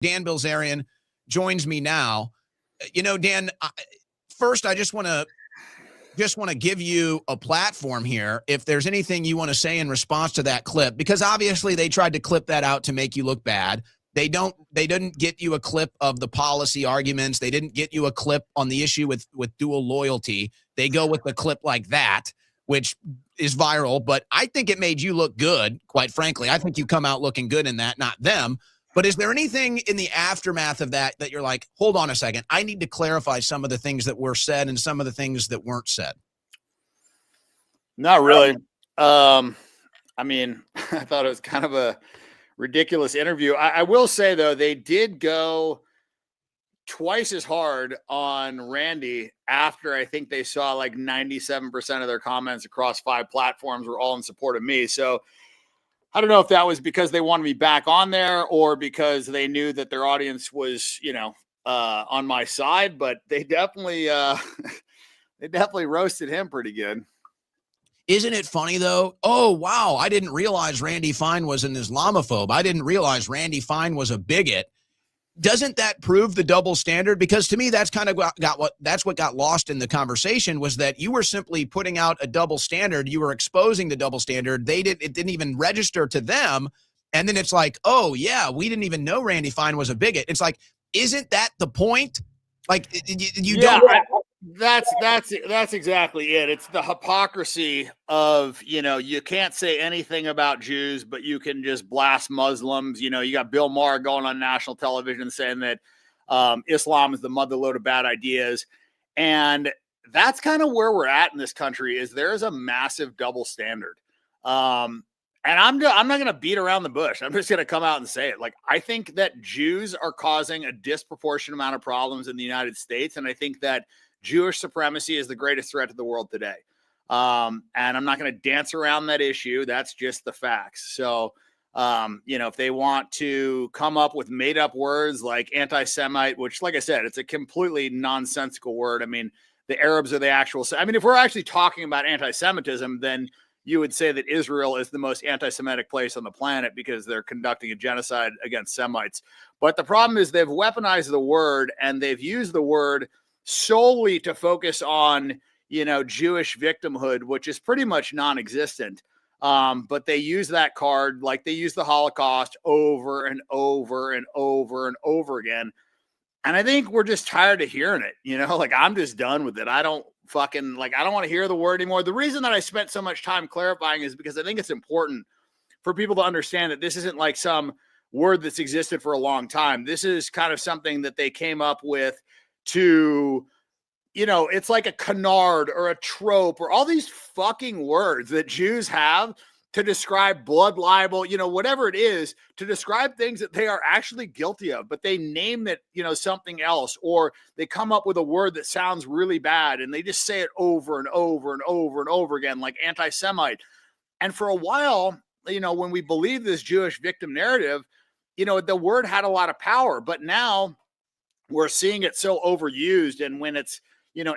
Dan Bilzerian joins me now. Dan, first I just want to give you a platform here. If there's anything you want to say in response to that clip, because obviously they tried to clip that out to make you look bad. They didn't get you a clip of the policy arguments. They didn't get you a clip on the issue with dual loyalty. They go with a clip like that, which is viral, but I think it made you look good, quite frankly. I think you come out looking good in that, not them. But is there anything in the aftermath of that you're like, hold on a second, I need to clarify some of the things that were said and some of the things that weren't said? Not really. I thought it was kind of a ridiculous interview. I will say, though, they did go twice as hard on Randy after I think they saw like 97% of their comments across 5 platforms were all in support of me. So I don't know if that was because they wanted me back on there or because they knew that their audience was, on my side, but they definitely roasted him pretty good. Isn't it funny, though? Oh, wow, I didn't realize Randy Fine was an Islamophobe. I didn't realize Randy Fine was a bigot. Doesn't that prove the double standard? Because to me, that's kind of what got lost in the conversation, was that you were simply putting out a double standard. You were exposing the double standard. It didn't even register to them. And then it's like, oh yeah, we didn't even know Randy Fine was a bigot. It's like, isn't that the point? Like That's exactly it. It's the hypocrisy of, you can't say anything about Jews, but you can just blast Muslims. You got Bill Maher going on national television saying that Islam is the motherlode of bad ideas. And that's kind of where we're at in this country, is there's a massive double standard. And I'm not going to beat around the bush. I'm just going to come out and say it. Like, I think that Jews are causing a disproportionate amount of problems in the United States. And I think that Jewish supremacy is the greatest threat to the world today. And I'm not going to dance around that issue. That's just the facts. So, if they want to come up with made up words like anti-Semite, which, like I said, it's a completely nonsensical word. I mean, the Arabs are the actual, if we're actually talking about anti-Semitism, then you would say that Israel is the most anti-Semitic place on the planet because they're conducting a genocide against Semites. But the problem is they've weaponized the word, and they've used the word solely to focus on, Jewish victimhood, which is pretty much non-existent. But they use that card like they use the Holocaust over and over and over and over again. And I think we're just tired of hearing it, like I'm just done with it. I don't want to hear the word anymore. The reason that I spent so much time clarifying is because I think it's important for people to understand that this isn't like some word that's existed for a long time. This is kind of something that they came up with to, it's like a canard or a trope or all these fucking words that Jews have to describe blood libel, whatever it is, to describe things that they are actually guilty of, but they name it, something else, or they come up with a word that sounds really bad and they just say it over and over and over and over again, like anti-Semite. And for a while, when we believe this Jewish victim narrative, the word had a lot of power, but now we're seeing it so overused. And when it's,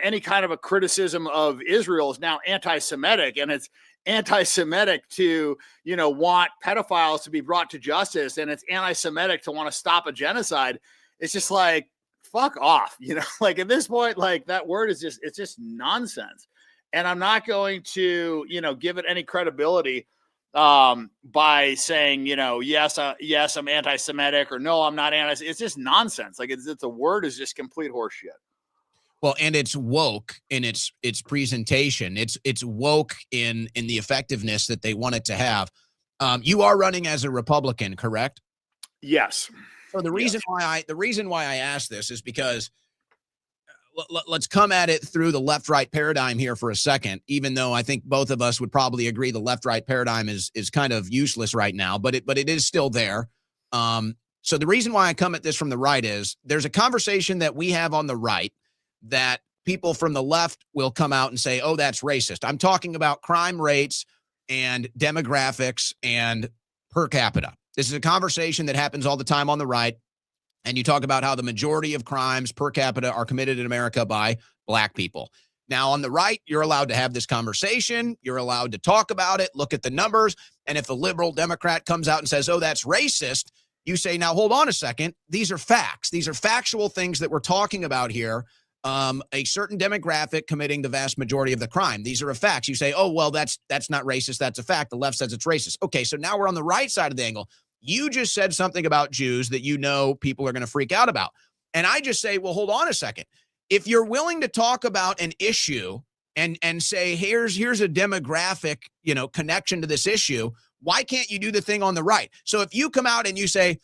any kind of a criticism of Israel is now anti-Semitic, and it's anti-Semitic to, want pedophiles to be brought to justice, and it's anti-Semitic to want to stop a genocide. It's just like, fuck off, like at this point, like that word is it's just nonsense. And I'm not going to, give it any credibility by saying, yes, I'm anti-Semitic, or no, I'm not anti. It's just nonsense. Like it's a word is just complete horseshit. Well, and it's woke in its presentation. It's woke in the effectiveness that they want it to have. You are running as a Republican, correct? Yes. So the reason why I ask this is because let's come at it through the left-right paradigm here for a second, even though I think both of us would probably agree the left-right paradigm is kind of useless right now, but it is still there. So the reason why I come at this from the right is there's a conversation that we have on the right that people from the left will come out and say, oh, that's racist. I'm talking about crime rates and demographics and per capita. This is a conversation that happens all the time on the right. And you talk about how the majority of crimes per capita are committed in America by black people. Now, on the right, you're allowed to have this conversation. You're allowed to talk about it, look at the numbers. And if a liberal Democrat comes out and says, oh, that's racist, you say, now hold on a second. These are facts. These are factual things that we're talking about here. A certain demographic committing the vast majority of the crime. These are facts. You say, oh, well, that's not racist. That's a fact. The left says it's racist. Okay, so now we're on the right side of the angle. You just said something about Jews that you know people are going to freak out about. And I just say, well, hold on a second. If you're willing to talk about an issue and say, here's a demographic, connection to this issue, why can't you do the thing on the right? So if you come out and you say,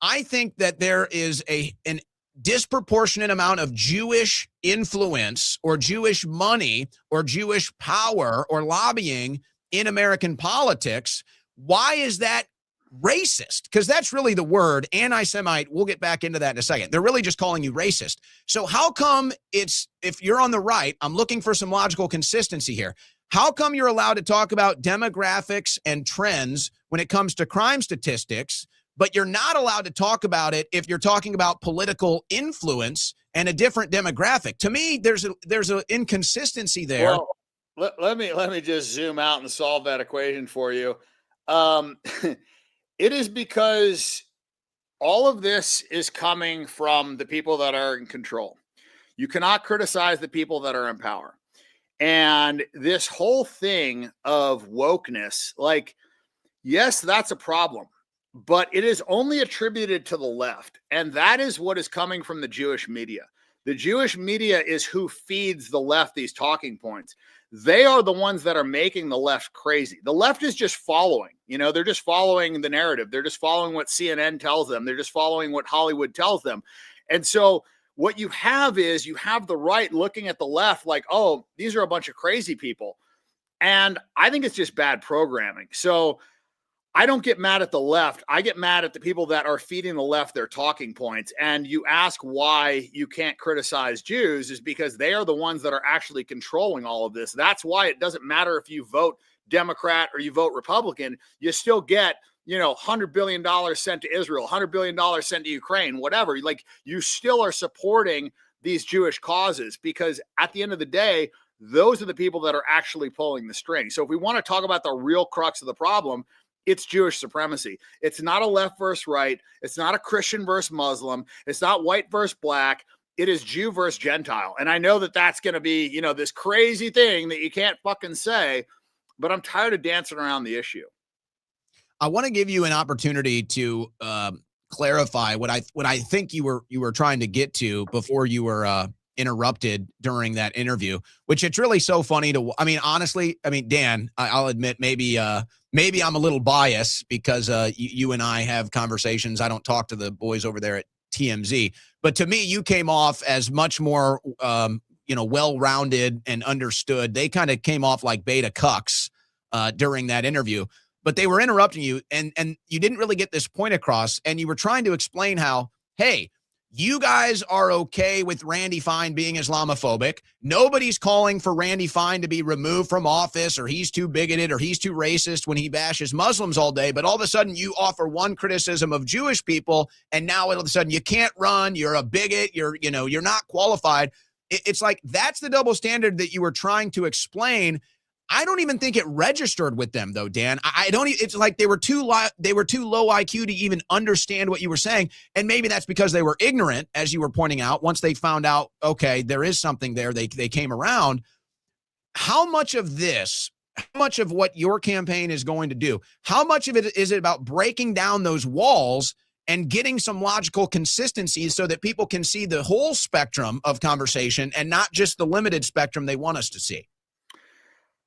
I think that there is an disproportionate amount of Jewish influence or Jewish money or Jewish power or lobbying in American politics, why is that racist? Because that's really the word, anti-Semite. We'll get back into that in a second. They're really just calling you racist. So how come if you're on the right, I'm looking for some logical consistency here. How come you're allowed to talk about demographics and trends when it comes to crime statistics, but you're not allowed to talk about it if you're talking about political influence and a different demographic? To me, there's an inconsistency there. Well, let me just zoom out and solve that equation for you. It is because all of this is coming from the people that are in control. You cannot criticize the people that are in power. And this whole thing of wokeness, like, yes, that's a problem, but it is only attributed to the left. And that is what is coming from the Jewish media. The Jewish media is who feeds the left these talking points. They are the ones that are making the left crazy. The left is just following, they're just following the narrative. They're just following what CNN tells them. They're just following what Hollywood tells them. And so what you have is you have the right looking at the left like, oh, these are a bunch of crazy people. And I think it's just bad programming. So I don't get mad at the left. I get mad at the people that are feeding the left their talking points. And you ask why you can't criticize Jews is because they are the ones that are actually controlling all of this. That's why it doesn't matter if you vote Democrat or you vote Republican, you still get, $100 billion sent to Israel, $100 billion sent to Ukraine, whatever. Like, you still are supporting these Jewish causes because at the end of the day, those are the people that are actually pulling the string. So if we want to talk about the real crux of the problem, it's Jewish supremacy. It's not a left versus right. It's not a Christian versus Muslim. It's not white versus black. It is Jew versus Gentile. And I know that that's going to be, this crazy thing that you can't fucking say, but I'm tired of dancing around the issue. I want to give you an opportunity to clarify what I think you were trying to get to before you were interrupted during that interview, which it's really so funny to, honestly, Dan, I'll admit maybe I'm a little biased because you and I have conversations. I don't talk to the boys over there at TMZ, but to me, you came off as much more, well-rounded and understood. They kind of came off like beta cucks during that interview, but they were interrupting you and you didn't really get this point across. And you were trying to explain how, hey, you guys are okay with Randy Fine being Islamophobic. Nobody's calling for Randy Fine to be removed from office or he's too bigoted or he's too racist when he bashes Muslims all day. But all of a sudden you offer one criticism of Jewish people and now all of a sudden you can't run. You're a bigot. You're not qualified. It's like that's the double standard that you were trying to explain. I don't even think it registered with them though, Dan. I don't. It's like they were too low IQ to even understand what you were saying, and maybe that's because they were ignorant, as you were pointing out. Once they found out, okay, there is something there, they came around. How much of this, how much of what your campaign is going to do, how much of it is it about breaking down those walls and getting some logical consistency so that people can see the whole spectrum of conversation and not just the limited spectrum they want us to see?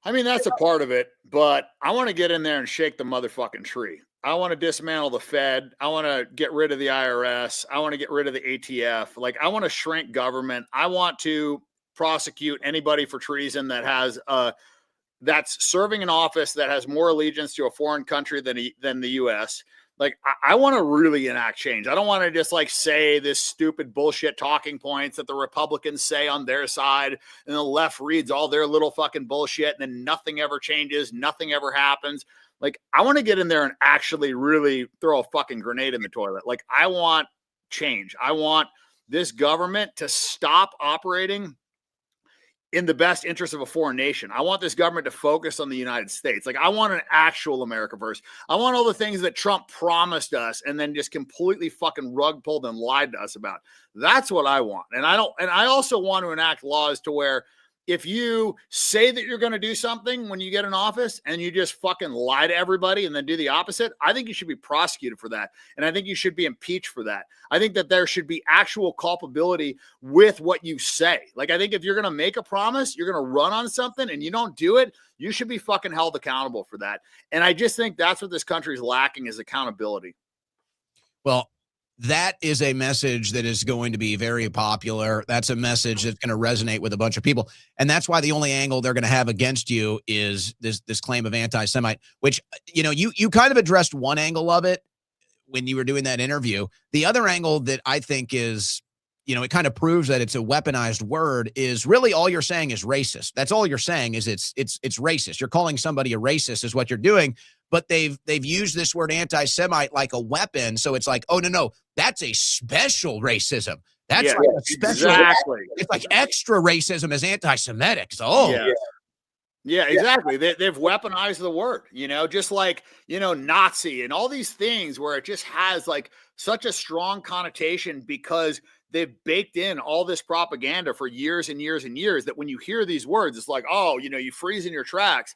That's a part of it, but I want to get in there and shake the motherfucking tree. I want to dismantle the Fed. I want to get rid of the IRS. I want to get rid of the ATF. Like, I want to shrink government. I want to prosecute anybody for treason that has that's serving in office that has more allegiance to a foreign country than the U.S. Like, I want to really enact change. I don't want to just like say this stupid bullshit talking points that the Republicans say on their side and the left reads all their little fucking bullshit and then nothing ever changes. Nothing ever happens. Like, I want to get in there and actually really throw a fucking grenade in the toilet. Like, I want change. I want this government to stop operating in the best interest of a foreign nation. I want this government to focus on the United States. Like, I want an actual America first. I want all the things that Trump promised us and then just completely fucking rug pulled and lied to us about. That's what I want. And I also want to enact laws to where if you say that you're going to do something when you get in office and you just fucking lie to everybody and then do the opposite, I think you should be prosecuted for that. And I think you should be impeached for that. I think that there should be actual culpability with what you say. Like, I think if you're going to make a promise, you're going to run on something and you don't do it, you should be fucking held accountable for that. And I just think that's what this country is lacking, is accountability. Well, that is a message that is going to be very popular. That's a message that's going to resonate with a bunch of people. And that's why the only angle they're going to have against you is this claim of anti-Semite, which, you kind of addressed one angle of it when you were doing that interview. The other angle that I think is, it kind of proves that it's a weaponized word, is really all you're saying is racist. That's all you're saying is it's racist. You're calling somebody a racist is what you're doing. But they've used this word anti-Semite like a weapon. So it's like, oh, no, that's a special racism. That's like a special. Exactly. It's like extra racism is anti-Semitic. So, yeah, exactly. They've weaponized the word, just like, Nazi and all these things where it just has like such a strong connotation because they've baked in all this propaganda for years and years and years that when you hear these words, it's like, oh, you freeze in your tracks.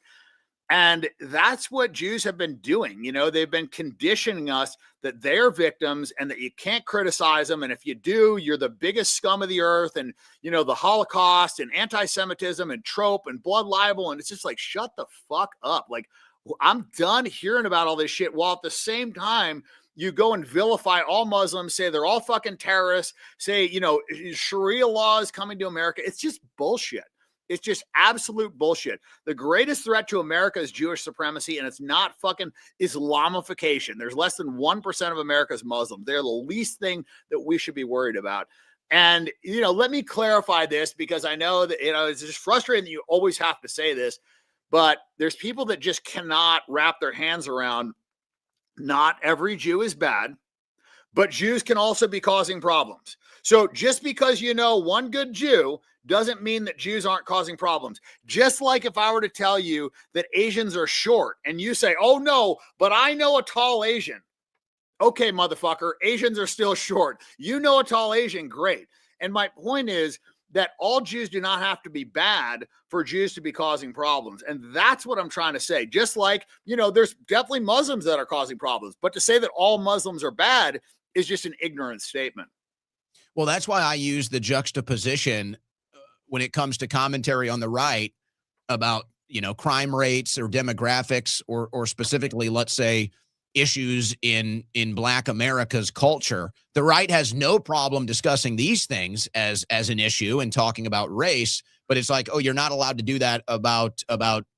And that's what Jews have been doing. They've been conditioning us that they're victims and that you can't criticize them. And if you do, you're the biggest scum of the earth. And, the Holocaust and anti-Semitism and trope and blood libel. And it's just like, shut the fuck up. Like, I'm done hearing about all this shit, while at the same time, you go and vilify all Muslims, say they're all fucking terrorists, say, Sharia law is coming to America. It's just bullshit. It's just absolute bullshit. The greatest threat to America is Jewish supremacy, and it's not fucking Islamification. There's less than 1% of America's Muslims. They're the least thing that we should be worried about. And, let me clarify this, because I know that, it's just frustrating that you always have to say this, but there's people that just cannot wrap their hands around not every Jew is bad, but Jews can also be causing problems. So just because one good Jew doesn't mean that Jews aren't causing problems. Just like if I were to tell you that Asians are short and you say, oh no, but I know a tall Asian. Okay, motherfucker, Asians are still short. You know a tall Asian, great. And my point is that all Jews do not have to be bad for Jews to be causing problems. And that's what I'm trying to say. Just like, there's definitely Muslims that are causing problems, but to say that all Muslims are bad is just an ignorant statement. Well, that's why I use the juxtaposition when it comes to commentary on the right about, crime rates or demographics or specifically, let's say, issues in Black America's culture. The right has no problem discussing these things as an issue and talking about race, but it's like, oh, you're not allowed to do that about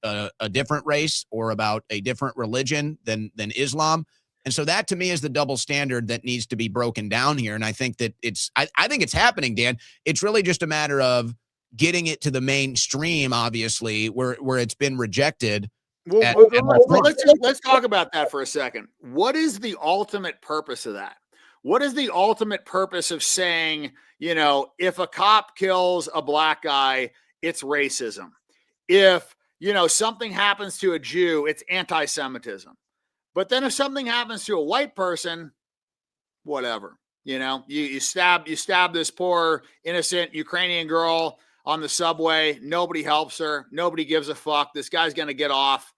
a different race or about a different religion than Islam. And so that to me is the double standard that needs to be broken down here. And I think that I think it's happening, Dan. It's really just a matter of getting it to the mainstream, obviously, where it's been rejected. Let's talk about that for a second. What is the ultimate purpose of that? What is the ultimate purpose of saying, if a cop kills a Black guy, it's racism? If, something happens to a Jew, it's anti-Semitism. But then if something happens to a white person, whatever, you stab this poor innocent Ukrainian girl on the subway. Nobody helps her. Nobody gives a fuck. This guy's going to get off,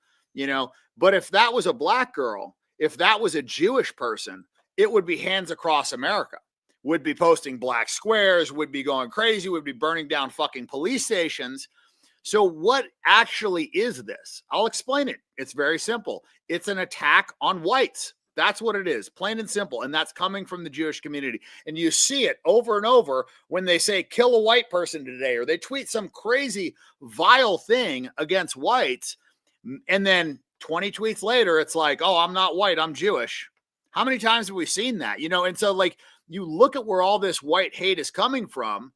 But if that was a Black girl, if that was a Jewish person, it would be hands across America, would be posting black squares, would be going crazy, would be burning down fucking police stations. So what actually is this? I'll explain it. It's very simple. It's an attack on whites. That's what it is, plain and simple. And that's coming from the Jewish community. And you see it over and over when they say, kill a white person today, or they tweet some crazy, vile thing against whites. And then 20 tweets later, it's like, oh, I'm not white, I'm Jewish. How many times have we seen that? And so like, you look at where all this white hate is coming from,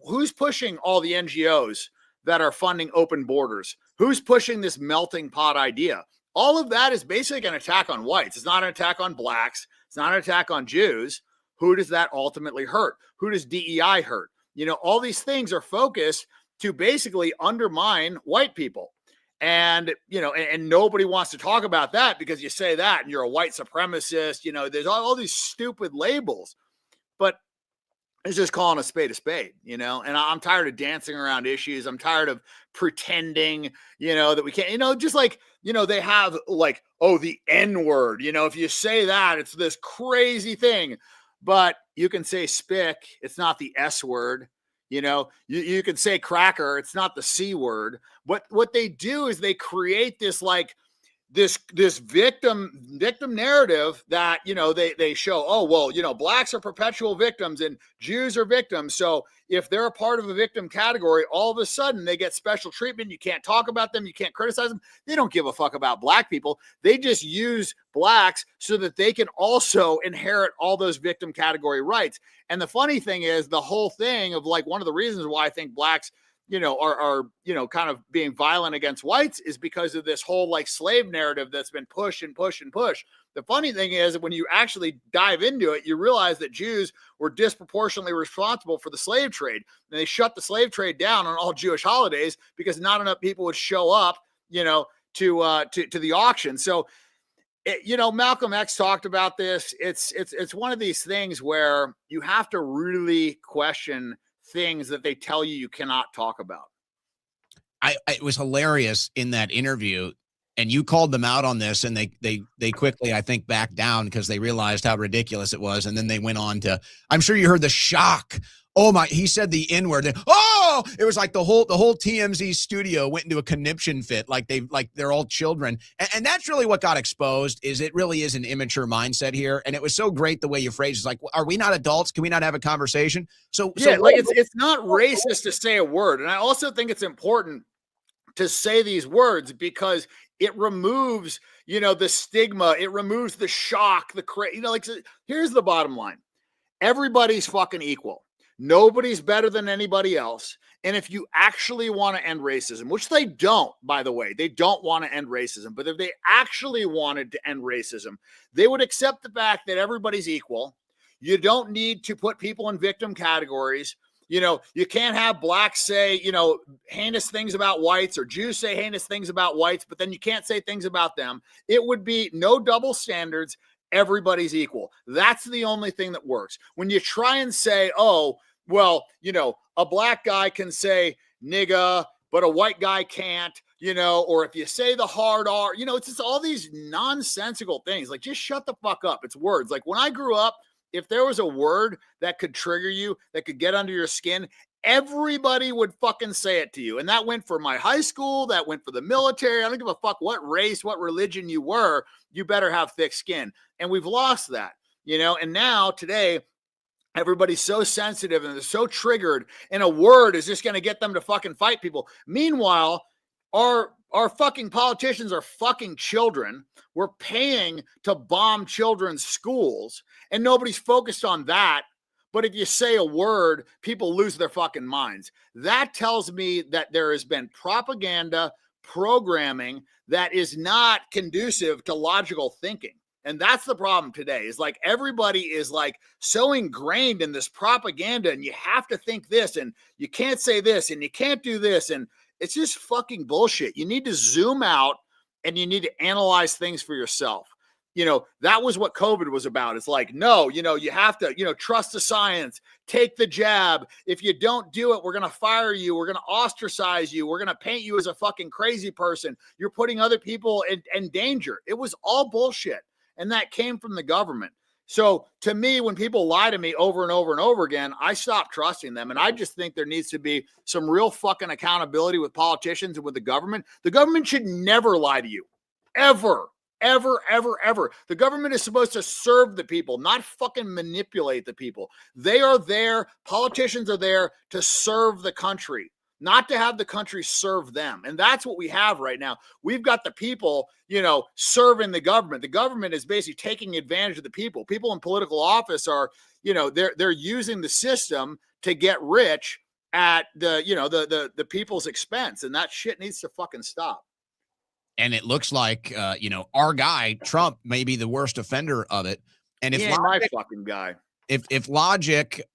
who's pushing all the NGOs that are funding open borders? Who's pushing this melting pot idea? All of that is basically an attack on whites. It's not an attack on Blacks. It's not an attack on Jews. Who does that ultimately hurt? Who does DEI hurt? All these things are focused to basically undermine white people. And, and nobody wants to talk about that because you say that and you're a white supremacist, there's all these stupid labels, but it's just calling a spade, and I'm tired of dancing around issues. I'm tired of pretending, that we can't, just like, they have like, oh, the N word, if you say that, it's this crazy thing, but you can say spick. It's not the S word. You can say cracker. It's not the C word. What they do is they create this like this victim narrative that they show, oh well, blacks are perpetual victims and Jews are victims, so if they're a part of a victim category, all of a sudden they get special treatment. You can't talk about them, you can't criticize them. They don't give a fuck about black people. They just use blacks so that they can also inherit all those victim category rights. And the funny thing is, the whole thing of like, one of the reasons why I think blacks are kind of being violent against whites is because of this whole like slave narrative that's been push and push and push. The funny thing is, when you actually dive into it, you realize that Jews were disproportionately responsible for the slave trade. And they shut the slave trade down on all Jewish holidays because not enough people would show up, to the auction. So, Malcolm X talked about this. It's one of these things where you have to really question things that they tell you cannot talk about. It was hilarious in that interview, and you called them out on this, and they quickly, I think, backed down because they realized how ridiculous it was. And then they went on to, I'm sure you heard the shock. Oh my, he said the N-word. Oh, it was like the whole TMZ studio went into a conniption fit, like they're all children. And that's really what got exposed, is it really is an immature mindset here. And it was so great the way you phrased it. It's like, are we not adults? Can we not have a conversation? So like it's not racist to say a word. And I also think it's important to say these words because it removes, the stigma. It removes the shock, here's the bottom line. Everybody's fucking equal. Nobody's better than anybody else. And if you actually want to end racism, which they don't, by the way, they don't want to end racism, but if they actually wanted to end racism, they would accept the fact that everybody's equal. You don't need to put people in victim categories. You can't have blacks say, heinous things about whites, or Jews say heinous things about whites, but then you can't say things about them. It would be no double standards. Everybody's equal. That's the only thing that works. When you try and say, oh, well, a black guy can say nigga, but a white guy can't, or if you say the hard R, it's just all these nonsensical things. Like, just shut the fuck up. It's words. Like, when I grew up, if there was a word that could trigger you, that could get under your skin, everybody would fucking say it to you. And that went for my high school. That went for the military. I don't give a fuck what race, what religion you were. You better have thick skin. And we've lost that, and now today, everybody's so sensitive and they're so triggered, and a word is just going to get them to fucking fight people. Meanwhile, our fucking politicians are fucking children. We're paying to bomb children's schools, and nobody's focused on that. But if you say a word, people lose their fucking minds. That tells me that there has been propaganda, programming that is not conducive to logical thinking. And that's the problem today, is like everybody is like so ingrained in this propaganda, and you have to think this, and you can't say this, and you can't do this. And it's just fucking bullshit. You need to zoom out and you need to analyze things for yourself. That was what COVID was about. It's like, no, you have to, trust the science, take the jab. If you don't do it, we're going to fire you. We're going to ostracize you. We're going to paint you as a fucking crazy person. You're putting other people in danger. It was all bullshit. And that came from the government. So to me, when people lie to me over and over and over again, I stop trusting them. And I just think there needs to be some real fucking accountability with politicians and with the government. The government should never lie to you. Ever. Ever, ever, ever. The government is supposed to serve the people, not fucking manipulate the people. They are there. Politicians are there to serve the country, not to have the country serve them. And that's what we have right now. We've got the people, serving the government. The government is basically taking advantage of the people. People in political office are, they're using the system to get rich at the people's expense. And that shit needs to fucking stop. And it looks like, our guy, Trump, may be the worst offender of it. And if my fucking guy, if logic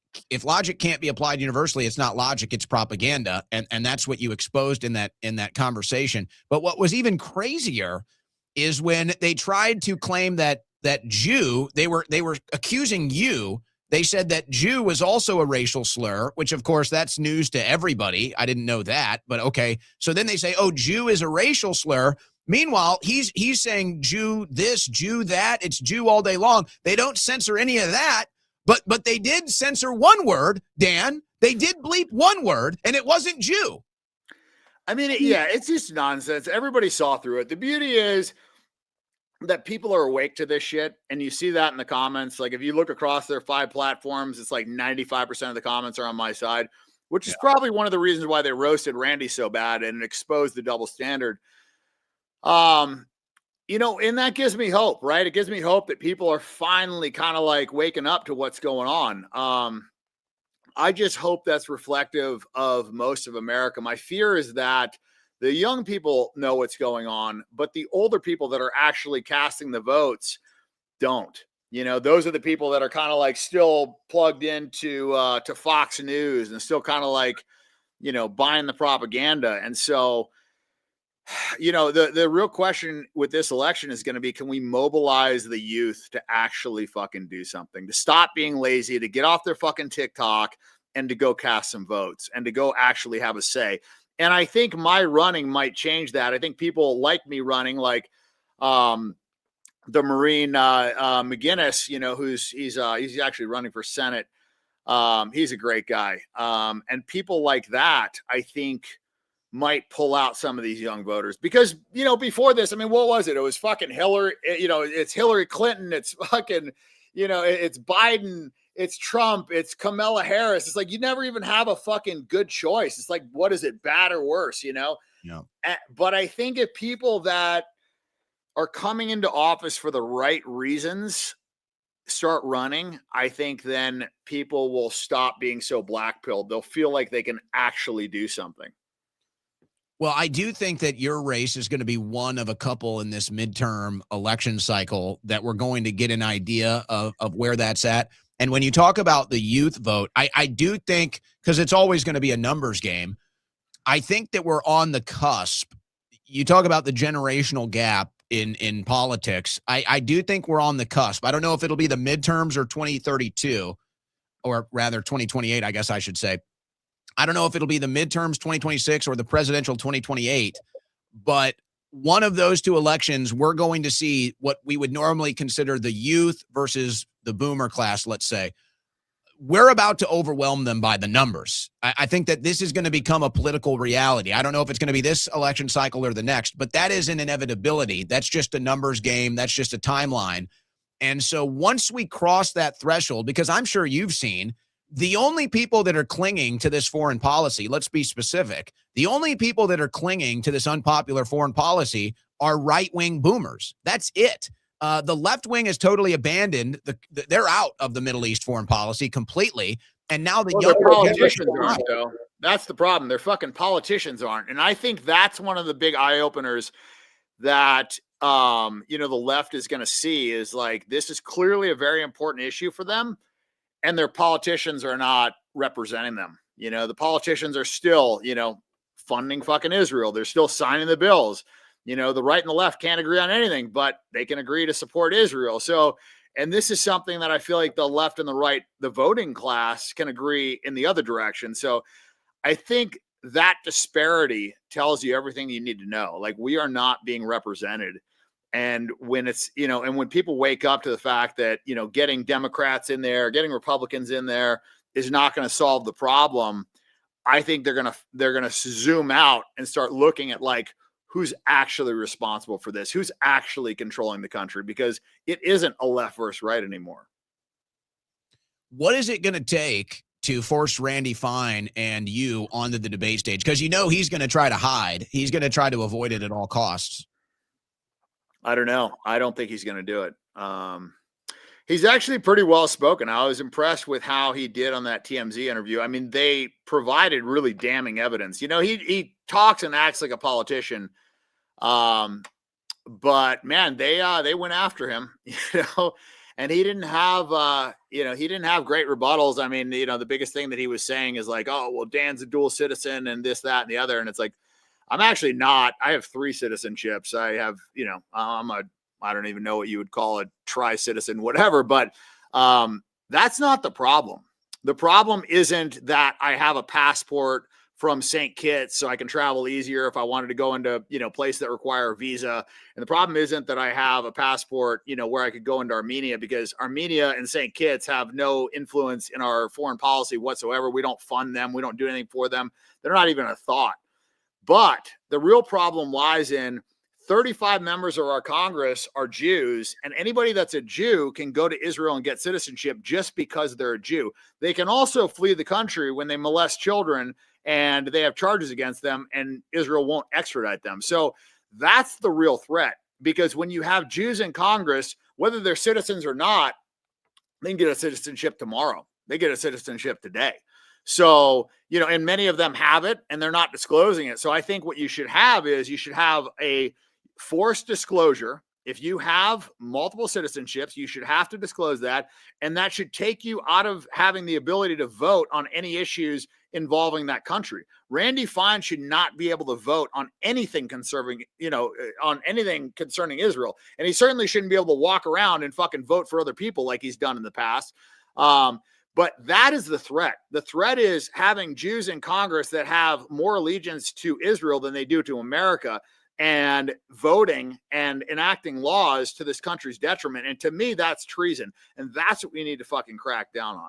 logic can't be applied universally, it's not logic, it's propaganda. And that's what you exposed in that conversation. But what was even crazier is when they tried to claim that Jew, they were accusing you. They said that Jew was also a racial slur, which of course that's news to everybody. I didn't know that, but okay. So then they say, oh, Jew is a racial slur. Meanwhile, he's saying Jew this, Jew that. It's Jew all day long. They don't censor any of that, but they did censor one word, Dan. They did bleep one word, and it wasn't Jew. I mean, it's just nonsense. Everybody saw through it. The beauty is that people are awake to this shit, and you see that in the comments. Like, if you look across their 5 platforms, it's like 95% of the comments are on my side, which is probably one of the reasons why they roasted Randy so bad and exposed the double standard. And that gives me hope, right? It gives me hope that people are finally kind of like waking up to what's going on. I just hope that's reflective of most of America. My fear is that the young people know what's going on, but the older people that are actually casting the votes don't. Those are the people that are kind of like still plugged into to Fox News and still kind of like, buying the propaganda. And so, the real question with this election is going to be, can we mobilize the youth to actually fucking do something, to stop being lazy, to get off their fucking TikTok and to go cast some votes and to go actually have a say. And I think my running might change that. I think people like me running, like the Marine McGinnis, he's actually running for Senate. He's a great guy. And people like that, I think, might pull out some of these young voters because, before this, I mean, what was it? It was fucking Hillary, it's Hillary Clinton. It's fucking, it's Biden, it's Trump, it's Kamala Harris. It's like, you never even have a fucking good choice. It's like, what is it, bad or worse, Yeah. But I think if people that are coming into office for the right reasons start running, I think then people will stop being so black-pilled. They'll feel like they can actually do something. Well, I do think that your race is going to be one of a couple in this midterm election cycle that we're going to get an idea of where that's at. And when you talk about the youth vote, I do think, because it's always going to be a numbers game, I think that we're on the cusp. You talk about the generational gap in politics. I do think we're on the cusp. I don't know if it'll be the midterms or 2032, or rather 2028, I guess I should say. I don't know if it'll be the midterms 2026 or the presidential 2028, but one of those two elections, we're going to see what we would normally consider the youth versus the boomer class, let's say. We're about to overwhelm them by the numbers. I think that this is going to become a political reality. I don't know if it's going to be this election cycle or the next, but that is an inevitability. That's just a numbers game. That's just a timeline. And so once we cross that threshold, because I'm sure you've seen, the only people that are clinging to this foreign policy, let's be specific, the only people that are clinging to this unpopular foreign policy are right-wing boomers. That's it. The left wing is totally abandoned. They're out of the Middle East foreign policy completely. And now the young politicians aren't, though. That's the problem. Their fucking politicians aren't. And I think that's one of the big eye-openers that, the left is going to see is like, this is clearly a very important issue for them. And their politicians are not representing them. The politicians are still, funding fucking Israel. They're still signing the bills. The right and the left can't agree on anything, but they can agree to support Israel. So, and this is something that I feel like the left and the right, the voting class, can agree in the other direction. So I think that disparity tells you everything you need to know. Like, we are not being represented. And when it's, and when people wake up to the fact that, getting Democrats in there, getting Republicans in there is not going to solve the problem, I think they're going to zoom out and start looking at like, who's actually responsible for this? Who's actually controlling the country? Because it isn't a left versus right anymore. What is it going to take to force Randy Fine and you onto the debate stage? Because he's going to try to hide. He's going to try to avoid it at all costs. I don't know. I don't think he's going to do it. He's actually pretty well spoken. I was impressed with how he did on that TMZ interview. I mean, they provided really damning evidence. He talks and acts like a politician. But man, they went after him, And he didn't have, he didn't have great rebuttals. I mean, the biggest thing that he was saying is like, oh, well, Dan's a dual citizen and this, that, and the other. And it's like, I'm actually not. I have 3 citizenships. I have, I don't even know what you would call a tri-citizen, whatever. But that's not the problem. The problem isn't that I have a passport from St. Kitts so I can travel easier if I wanted to go into, places that require a visa. And the problem isn't that I have a passport, where I could go into Armenia, because Armenia and St. Kitts have no influence in our foreign policy whatsoever. We don't fund them. We don't do anything for them. They're not even a thought. But the real problem lies in 35 members of our Congress are Jews, and anybody that's a Jew can go to Israel and get citizenship just because they're a Jew. They can also flee the country when they molest children and they have charges against them, and Israel won't extradite them. So that's the real threat, because when you have Jews in Congress, whether they're citizens or not, they can get a citizenship tomorrow. They get a citizenship today. So, and many of them have it and they're not disclosing it. So I think what you should have is you should have a forced disclosure. If you have multiple citizenships, you should have to disclose that. And that should take you out of having the ability to vote on any issues involving that country. Randy Fine should not be able to vote on anything concerning, on anything concerning Israel. And he certainly shouldn't be able to walk around and fucking vote for other people like he's done in the past. But that is the threat. The threat is having Jews in Congress that have more allegiance to Israel than they do to America, and voting and enacting laws to this country's detriment. And to me, that's treason. And that's what we need to fucking crack down on.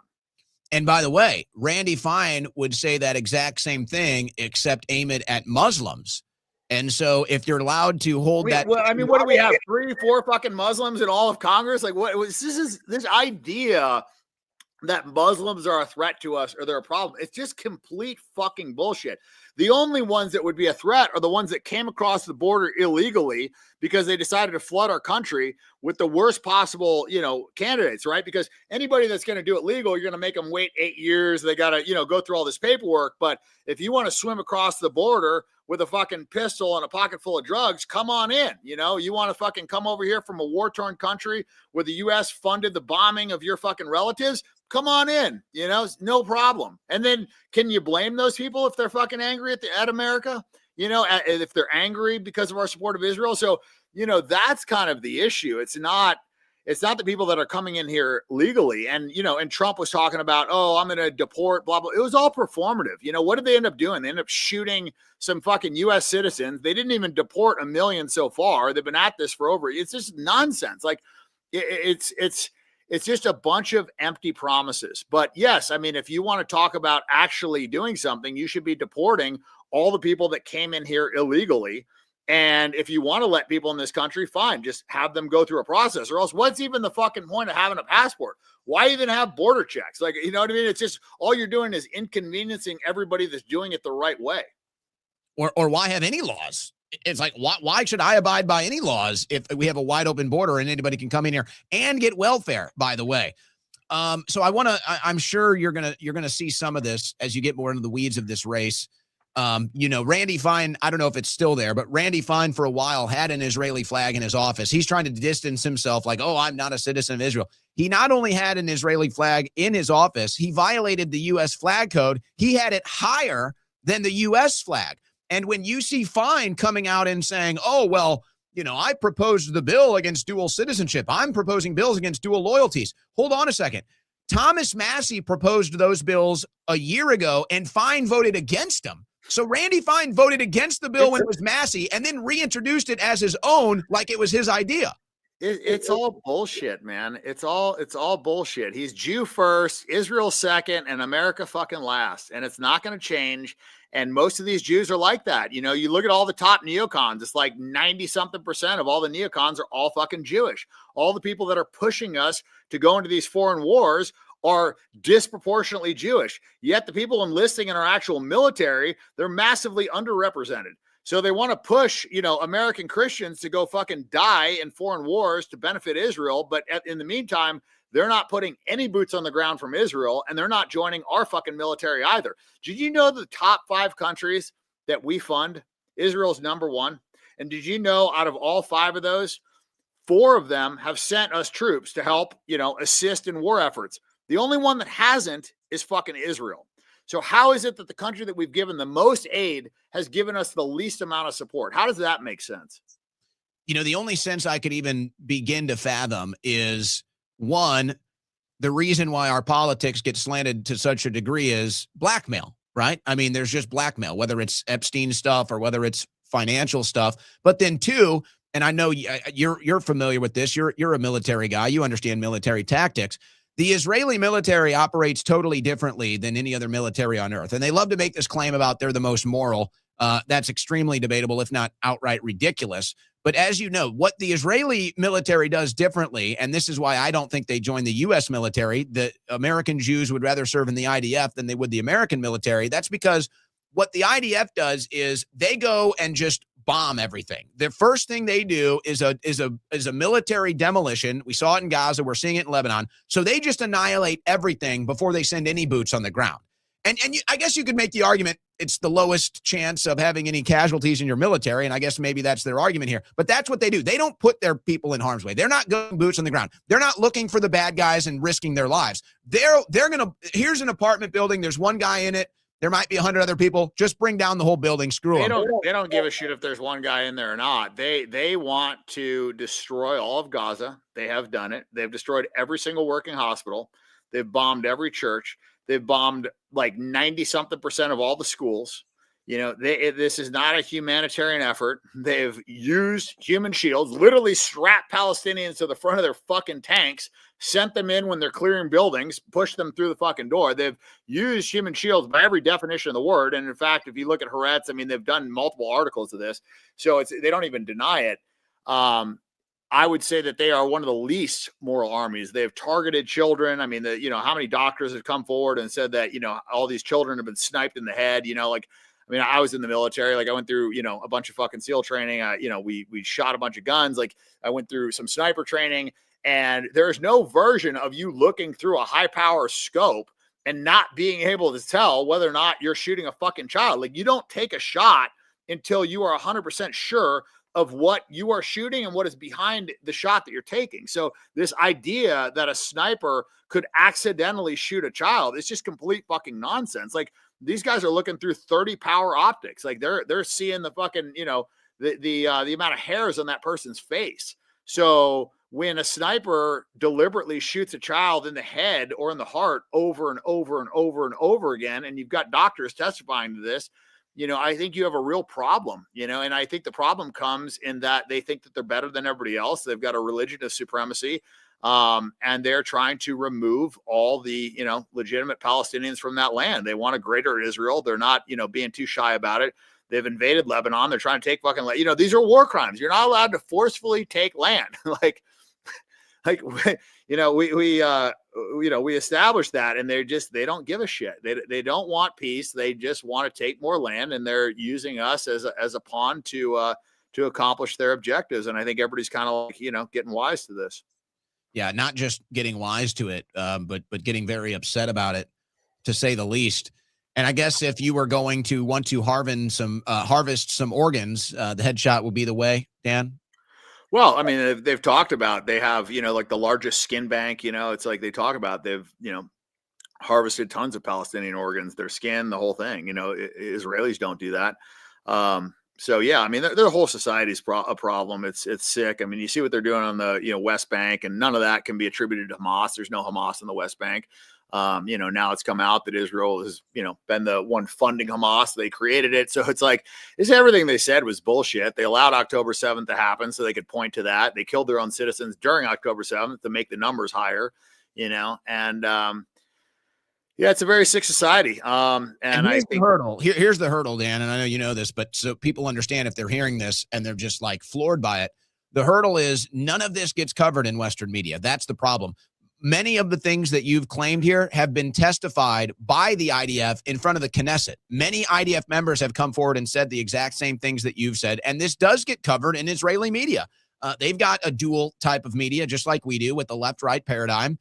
And by the way, Randy Fine would say that exact same thing, except aim it at Muslims. And so if you're allowed to hold that. Well, I mean, what do we have? 3, 4 fucking Muslims in all of Congress? Like, what was this idea that Muslims are a threat to us or they're a problem? It's just complete fucking bullshit. The only ones that would be a threat are the ones that came across the border illegally because they decided to flood our country with the worst possible, candidates, right? Because anybody that's going to do it legal, you're going to make them wait 8 years. They got to, go through all this paperwork. But if you want to swim across the border with a fucking pistol and a pocket full of drugs, come on in. You want to fucking come over here from a war-torn country where the U.S. funded the bombing of your fucking relatives? Come on in, no problem. And then can you blame those people if they're fucking angry at America? If they're angry because of our support of Israel. So, that's kind of the issue. It's not the people that are coming in here legally. And, and Trump was talking about, oh, I'm going to deport, blah, blah. It was all performative. What did they end up doing? They ended up shooting some fucking U.S. citizens. They didn't even deport 1 million so far. They've been at this for it's just nonsense. Like it's just a bunch of empty promises. But yes, I mean, if you want to talk about actually doing something, you should be deporting all the people that came in here illegally. And if you want to let people in this country, fine, just have them go through a process, or else what's even the fucking point of having a passport? Why even have border checks? Like, you know what I mean? It's just all you're doing is inconveniencing everybody that's doing it the right way. Or why have any laws? It's like, why should I abide by any laws if we have a wide open border and anybody can come in here and get welfare, by the way? So I'm sure you're going to see some of this as you get more into the weeds of this race. Randy Fine, I don't know if it's still there, but Randy Fine for a while had an Israeli flag in his office. He's trying to distance himself like, oh, I'm not a citizen of Israel. He not only had an Israeli flag in his office, he violated the U.S. flag code. He had it higher than the U.S. flag. And when you see Fine coming out and saying, oh, well, I proposed the bill against dual citizenship. I'm proposing bills against dual loyalties. Hold on a second. Thomas Massey proposed those bills a year ago and Fine voted against them. So Randy Fine voted against the bill when it was Massey and then reintroduced it as his own like it was his idea. It's all bullshit, man. It's all bullshit. He's Jew first, Israel second, and America fucking last. And it's not going to change. And most of these Jews are like that. You look at all the top neocons, it's like 90-something% of all the neocons are all fucking Jewish. All the people that are pushing us to go into these foreign wars are disproportionately Jewish. Yet the people enlisting in our actual military, they're massively underrepresented. So they want to push, American Christians to go fucking die in foreign wars to benefit Israel. But in the meantime, they're not putting any boots on the ground from Israel, and they're not joining our fucking military either. Did you know the top 5 countries that we fund, Israel's number 1? And did you know out of all 5 of those, 4 of them have sent us troops to help, assist in war efforts. The only one that hasn't is fucking Israel. So how is it that the country that we've given the most aid has given us the least amount of support? How does that make sense? The only sense I could even begin to fathom is, one, the reason why our politics get slanted to such a degree is blackmail, right? I mean, there's just blackmail, whether it's Epstein stuff or whether it's financial stuff. But then two, and I know you're familiar with this. You're a military guy. You understand military tactics. The Israeli military operates totally differently than any other military on earth. And they love to make this claim about they're the most moral. That's extremely debatable, if not outright ridiculous. But as you know, what the Israeli military does differently, and this is why I don't think they join the U.S. military, the American Jews would rather serve in the IDF than they would the American military. That's because what the IDF does is they go and just bomb everything. The first thing they do is a military demolition. We saw it in Gaza. We're seeing it in Lebanon. So they just annihilate everything before they send any boots on the ground. And I guess you could make the argument it's the lowest chance of having any casualties in your military, and I guess maybe that's their argument here. But that's what they do. They don't put their people in harm's way. They're not going boots on the ground. They're not looking for the bad guys and risking their lives. They're going to, here's an apartment building. There's one guy in it. There might be 100 other people. Just bring down the whole building. Screw them. They don't give a shit if there's one guy in there or not. They want to destroy all of Gaza. They have done it. They've destroyed every single working hospital. They've bombed every church. They've bombed like 90-something% of all the schools. This is not a humanitarian effort. They've used human shields, literally strapped Palestinians to the front of their fucking tanks, sent them in when they're clearing buildings, pushed them through the fucking door. They've used human shields by every definition of the word. And in fact, if you look at Haaretz, I mean, they've done multiple articles of this. So they don't even deny it. I would say that they are one of the least moral armies. They've targeted children. I mean, how many doctors have come forward and said that, all these children have been sniped in the head, I was in the military. Like I went through, a bunch of fucking SEAL training. We shot a bunch of guns. Like I went through some sniper training, and there's no version of you looking through a high power scope and not being able to tell whether or not you're shooting a fucking child. Like you don't take a shot until you are 100% sure of what you are shooting and what is behind the shot that you're taking. So this idea that a sniper could accidentally shoot a child is just complete fucking nonsense. Like these guys are looking through 30 power optics. Like they're seeing the fucking, the amount of hairs on that person's face. So when a sniper deliberately shoots a child in the head or in the heart over and over and over and over again, and you've got doctors testifying to this, I think you have a real problem, and I think the problem comes in that they think that they're better than everybody else. They've got a religion of supremacy, and they're trying to remove all the, legitimate Palestinians from that land. They want a greater Israel. They're not, being too shy about it. They've invaded Lebanon. They're trying to take fucking land. These are war crimes. You're not allowed to forcefully take land. We established that, and they don't give a shit. They don't want peace. They just want to take more land, and they're using us as a pawn to accomplish their objectives. And I think everybody's kind of like, getting wise to this. Yeah. Not just getting wise to it, but getting very upset about it, to say the least. And I guess if you were going to want to harvest some organs, the headshot would be the way, Dan. Well, I mean, they've talked about, they have, like the largest skin bank, it's like they talk about, they've, harvested tons of Palestinian organs, their skin, the whole thing, Israelis don't do that. So yeah, I mean, their whole society's a problem. It's sick. I mean, you see what they're doing on the, West Bank, and none of that can be attributed to Hamas. There's no Hamas in the West Bank. Now it's come out that Israel has, been the one funding Hamas. They created it. So it's like, everything they said was bullshit. They allowed October 7th to happen so they could point to that. They killed their own citizens during October 7th to make the numbers higher, and, yeah, it's a very sick society. And I think here's the hurdle, Dan, and I know you know this, but so people understand if they're hearing this and they're just like floored by it, the hurdle is none of this gets covered in Western media. That's the problem. Many of the things that you've claimed here have been testified by the IDF in front of the Knesset. Many IDF members have come forward and said the exact same things that you've said, and this does get covered in Israeli media. They've got a dual type of media, just like we do with the left-right paradigm.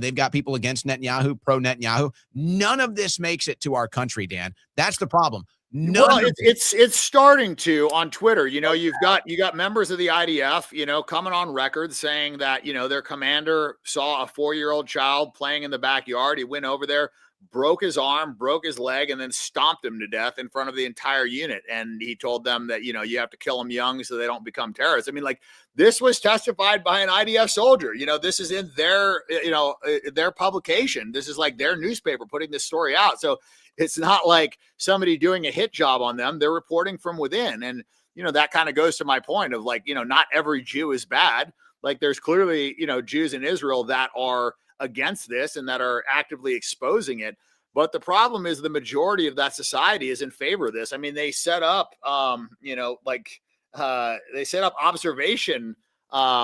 They've got people against Netanyahu, pro-Netanyahu. None of this makes it to our country, Dan. That's the problem. Well, it's starting to on Twitter. You know, you got members of the IDF, you know, coming on record saying that, you know, their commander saw a 4-year-old child playing in the backyard. He went over there, broke his arm, broke his leg, and then stomped him to death in front of the entire unit. And he told them that, you know, you have to kill them young so they don't become terrorists. I mean, like, this was testified by an IDF soldier. You know, this is in their, you know, their publication. This is like their newspaper putting this story out. So it's not like somebody doing a hit job on them. They're reporting from within. And, you know, that kind of goes to my point of, like, you know, not every Jew is bad. Like, there's clearly, you know, Jews in Israel that are against this and that are actively exposing it. But the problem is the majority of that society is in favor of this. I mean, they set up, you know, like they set up observation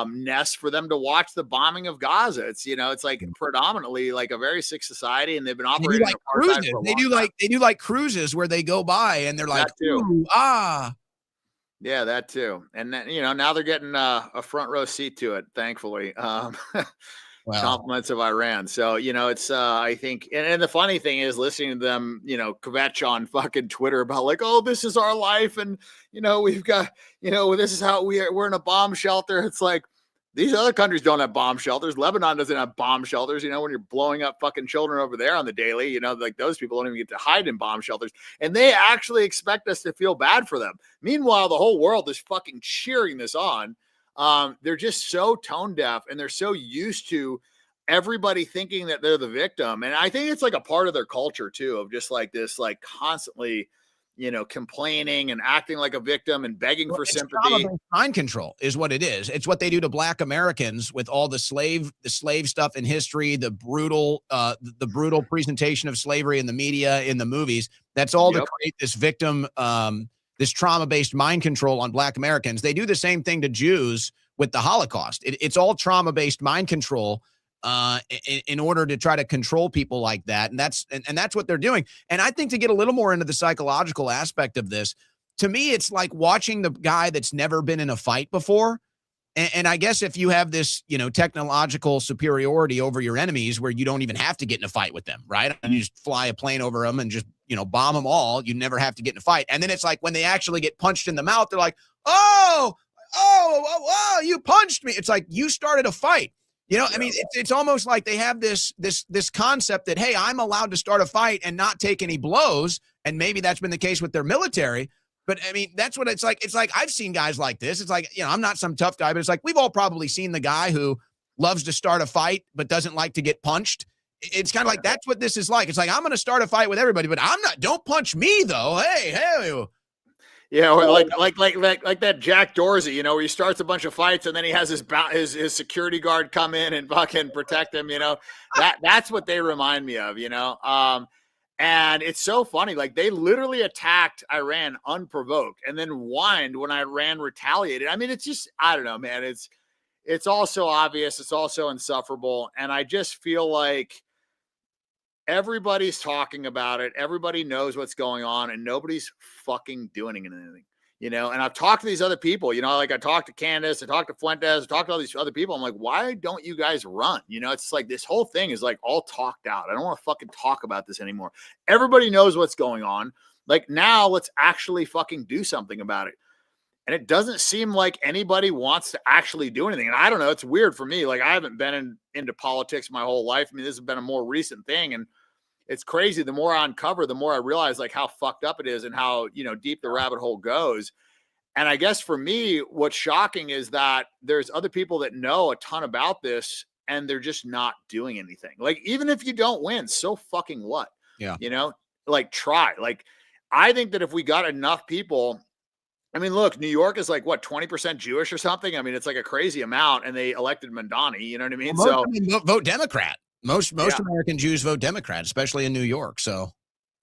nests for them to watch the bombing of Gaza. It's, you know, it's like predominantly like a very sick society, and they've been operating like cruises. They do like cruises where they go by and they're like, ooh, ah. Yeah, that too. And then, you know, now they're getting a front row seat to it, thankfully. Wow. Compliments of Iran. So, you know, it's I think, and the funny thing is listening to them, you know, kvetch on fucking Twitter about like, oh, this is our life, and, you know, we've got, you know, this is how we're in a bomb shelter. It's like, these other countries don't have bomb shelters. Lebanon doesn't have bomb shelters. You know, when you're blowing up fucking children over there on the daily, you know, like, those people don't even get to hide in bomb shelters, and they actually expect us to feel bad for them. Meanwhile, the whole world is fucking cheering this on. They're just so tone deaf, and they're so used to everybody thinking that they're the victim. And I think it's like a part of their culture too, of just like this, like, constantly, you know, complaining and acting like a victim and begging for sympathy. Mind control is what it is. It's what they do to Black Americans with all the slave stuff in history, the brutal presentation of slavery in the media, in the movies. That's all to create this victim, this trauma-based mind control on Black Americans. They do the same thing to Jews with the Holocaust. It's all trauma-based mind control in order to try to control people like that. And that's what they're doing. And I think, to get a little more into the psychological aspect of this, to me, it's like watching the guy that's never been in a fight before. And I guess if you have this, you know, technological superiority over your enemies where you don't even have to get in a fight with them, right? And you just fly a plane over them and just, you know, bomb them all. You never have to get in a fight. And then it's like when they actually get punched in the mouth, they're like, oh, you punched me. It's like, you started a fight. You know, I mean, it's almost like they have this concept that, hey, I'm allowed to start a fight and not take any blows. And maybe that's been the case with their military. But I mean, that's what it's like. It's like, I've seen guys like this. It's like, you know, I'm not some tough guy, but it's like, we've all probably seen the guy who loves to start a fight, but doesn't like to get punched. It's kind of like, that's what this is like. It's like, I'm going to start a fight with everybody, but don't punch me though. Hey. Yeah, or like that Jack Dorsey, you know, where he starts a bunch of fights and then he has his security guard come in and fucking protect him. You know, that's what they remind me of. You know, and it's so funny. Like, they literally attacked Iran unprovoked and then whined when Iran retaliated. I mean, it's just, I don't know, man. It's all so obvious. It's all so insufferable, and I just feel like everybody's talking about it. Everybody knows what's going on, and nobody's fucking doing anything, you know? And I've talked to these other people, you know, like I talked to Candace, I talked to Fuentes, I talked to all these other people. I'm like, why don't you guys run? You know, it's like this whole thing is like all talked out. I don't want to fucking talk about this anymore. Everybody knows what's going on. Like, now let's actually fucking do something about it. And it doesn't seem like anybody wants to actually do anything. And I don't know, it's weird for me. Like, I haven't been into politics my whole life. I mean, this has been a more recent thing. And it's crazy. The more I uncover, the more I realize like how fucked up it is and how, you know, deep the rabbit hole goes. And I guess for me, what's shocking is that there's other people that know a ton about this and they're just not doing anything. Like, even if you don't win, so fucking what? Yeah. You know, like, try. Like, I think that if we got enough people, I mean, look, New York is like, what, 20% Jewish or something? I mean, it's like a crazy amount, and they elected Mandani, you know what I mean? Well, vote Democrat. Most American Jews vote Democrat, especially in New York. So,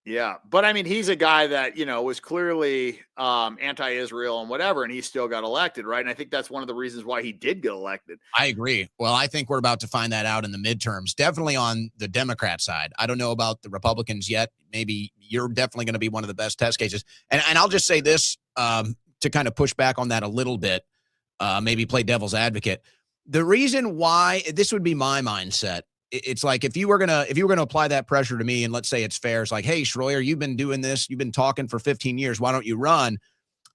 yeah. But I mean, he's a guy that, you know, was clearly anti-Israel and whatever, and he still got elected, right? And I think that's one of the reasons why he did get elected. I agree. Well, I think we're about to find that out in the midterms, definitely on the Democrat side. I don't know about the Republicans yet. Maybe you're definitely going to be one of the best test cases. And I'll just say this to kind of push back on that a little bit, maybe play devil's advocate. The reason why this would be my mindset it's like if you were gonna apply that pressure to me, and let's say it's fair, it's like, hey, Schroyer, you've been doing this, you've been talking for 15 years, why don't you run?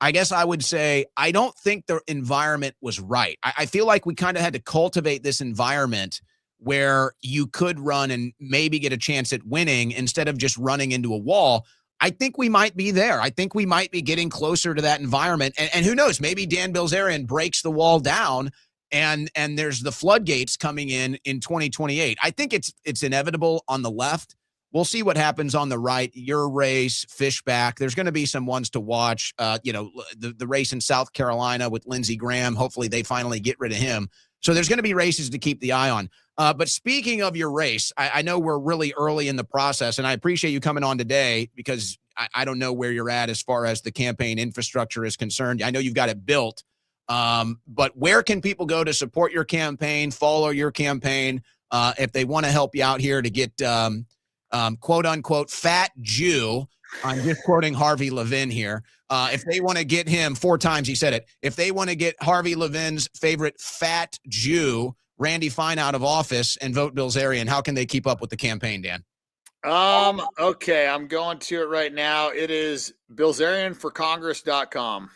I guess I would say I don't think the environment was right. I feel like we kind of had to cultivate this environment where you could run and maybe get a chance at winning instead of just running into a wall. I think we might be there. I think we might be getting closer to that environment. And who knows, maybe Dan Bilzerian breaks the wall down and there's the floodgates coming in 2028. I think it's inevitable on the left. We'll see what happens on the right. Your race, Fishback. There's going to be some ones to watch. The race in South Carolina with Lindsey Graham. Hopefully they finally get rid of him. So there's going to be races to keep the eye on. But speaking of your race, I know we're really early in the process, and I appreciate you coming on today because I don't know where you're at as far as the campaign infrastructure is concerned. I know you've got it built, but where can people go to support your campaign, follow your campaign, if they want to help you out here to get quote unquote fat Jew? I'm just quoting Harvey Levin here. If they want to get him 4 times, he said it. If they want to get Harvey Levin's favorite fat Jew, Randy Fine, out of office and vote Bilzerian, how can they keep up with the campaign, Dan? Okay, I'm going to it right now. It is bilzerianforcongress.com.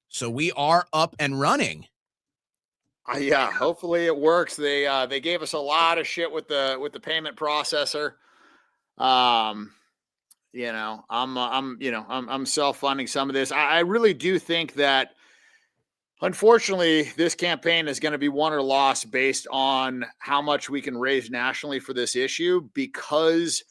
So we are up and running. Yeah, hopefully it works. They gave us a lot of shit with the payment processor. I'm self-funding some of this. I really do think that, unfortunately, this campaign is going to be won or lost based on how much we can raise nationally for this issue, because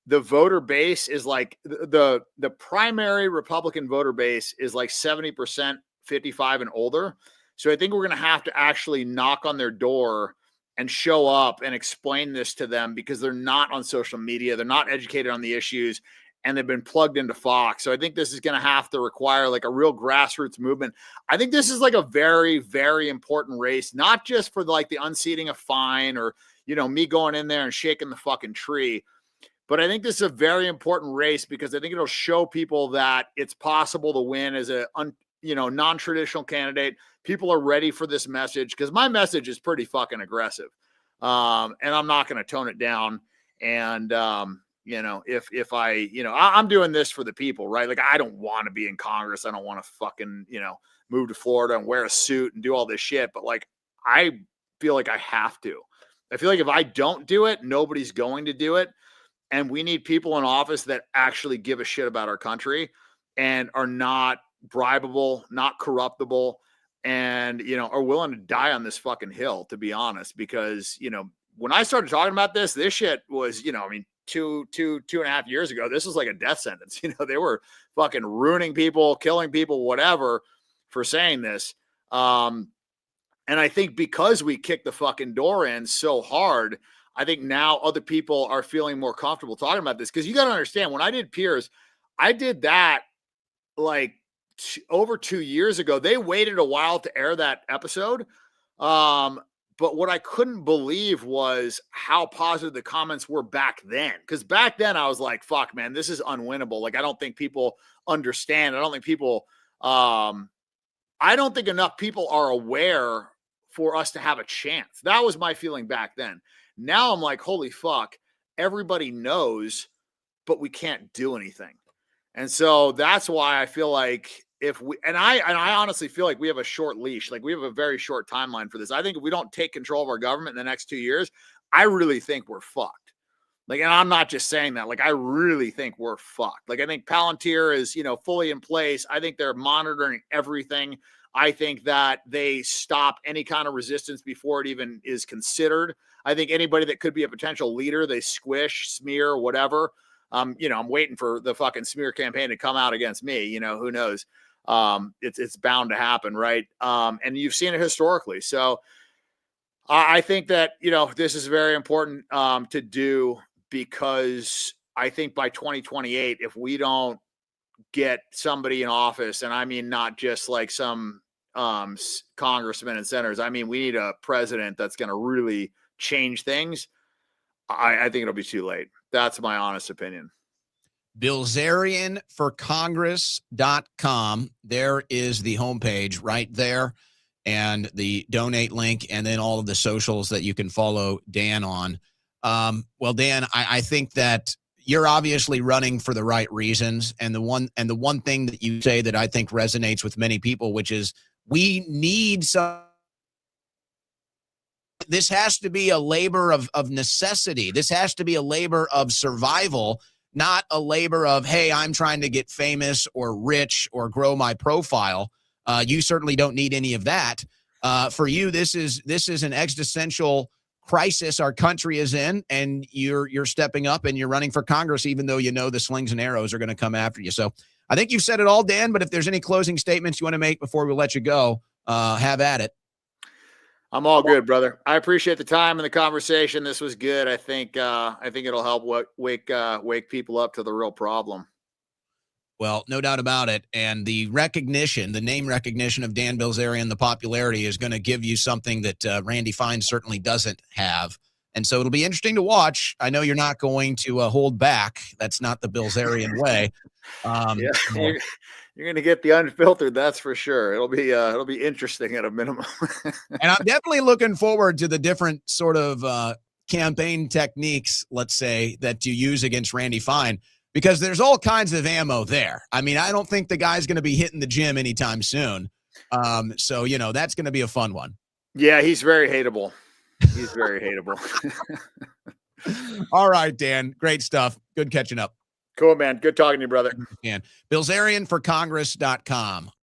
the voter base is like the primary Republican voter base is like 70% 55 and older. So I think we're going to have to actually knock on their door and show up and explain this to them, because they're not on social media. They're not educated on the issues, and they've been plugged into Fox. So I think this is going to have to require like a real grassroots movement. I think this is like a very, very important race, not just for like the unseating of Fine or, me going in there and shaking the fucking tree. But I think this is a very important race because I think it'll show people that it's possible to win as a non-traditional candidate. People are ready for this message, because my message is pretty fucking aggressive. And I'm not going to tone it down. And, if I'm doing this for the people, right? Like, I don't want to be in Congress. I don't want to fucking, move to Florida and wear a suit and do all this shit. But like, I feel like I have to. I feel like if I don't do it, nobody's going to do it. And we need people in office that actually give a shit about our country and are not bribable, not corruptible, and, are willing to die on this fucking hill, to be honest. Because, when I started talking about this shit was, 2.5 years ago, this was like a death sentence. They were fucking ruining people, killing people, whatever, for saying this. And I think because we kicked the fucking door in so hard, I think now other people are feeling more comfortable talking about this. Because you got to understand, when I did Piers, I did that like over 2 years ago. They waited a while to air that episode. But what I couldn't believe was how positive the comments were back then. Because back then I was like, fuck, man, this is unwinnable. Like, I don't think people understand. I don't think enough people are aware for us to have a chance. That was my feeling back then. Now I'm like, holy fuck, everybody knows, but we can't do anything. And so that's why I feel like I honestly feel like we have a short leash. Like, we have a very short timeline for this. I think if we don't take control of our government in the next 2 years, I really think we're fucked. Like, and I'm not just saying that. Like, I really think we're fucked. Like, I think Palantir is, fully in place. I think they're monitoring everything. I think that they stop any kind of resistance before it even is considered. I think anybody that could be a potential leader, they squish, smear, whatever. I'm waiting for the fucking smear campaign to come out against me. Who knows? It's bound to happen, right? And you've seen it historically. So I think that, this is very important to do, because I think by 2028, if we don't get somebody in office, and I mean not just like some congressmen and senators, I mean we need a president that's going to really change things. I think it'll be too late. That's my honest opinion. Bilzerianforcongress.com. There is the homepage right there. and the donate link, and then all of the socials that you can follow Dan on. Well, Dan, I think that you're obviously running for the right reasons. And the one thing that you say that I think resonates with many people, which is we need some. This has to be a labor of necessity. This has to be a labor of survival, not a labor of, hey, I'm trying to get famous or rich or grow my profile. You certainly don't need any of that. For you, this is an existential crisis our country is in, and you're stepping up and you're running for Congress, even though you know the slings and arrows are going to come after you. So I think you've said it all, Dan, but if there's any closing statements you want to make before we let you go, have at it. I'm all good, brother. I appreciate the time and the conversation. This was good. I think it'll help wake people up to the real problem. Well, no doubt about it. And the recognition, the name recognition of Dan Bilzerian, the popularity is going to give you something that Randy Fine certainly doesn't have. And so it'll be interesting to watch. I know you're not going to hold back. That's not the Bilzerian way. Yeah, you're going to get the unfiltered. That's for sure. It'll be interesting at a minimum. And I'm definitely looking forward to the different sort of campaign techniques, let's say, that you use against Randy Fine, because there's all kinds of ammo there. I mean, I don't think the guy's going to be hitting the gym anytime soon. So, that's going to be a fun one. Yeah, he's very hateable. He's very hateable. All right, Dan. Great stuff. Good catching up. Cool, man. Good talking to you, brother. Bilzerianforcongress.com.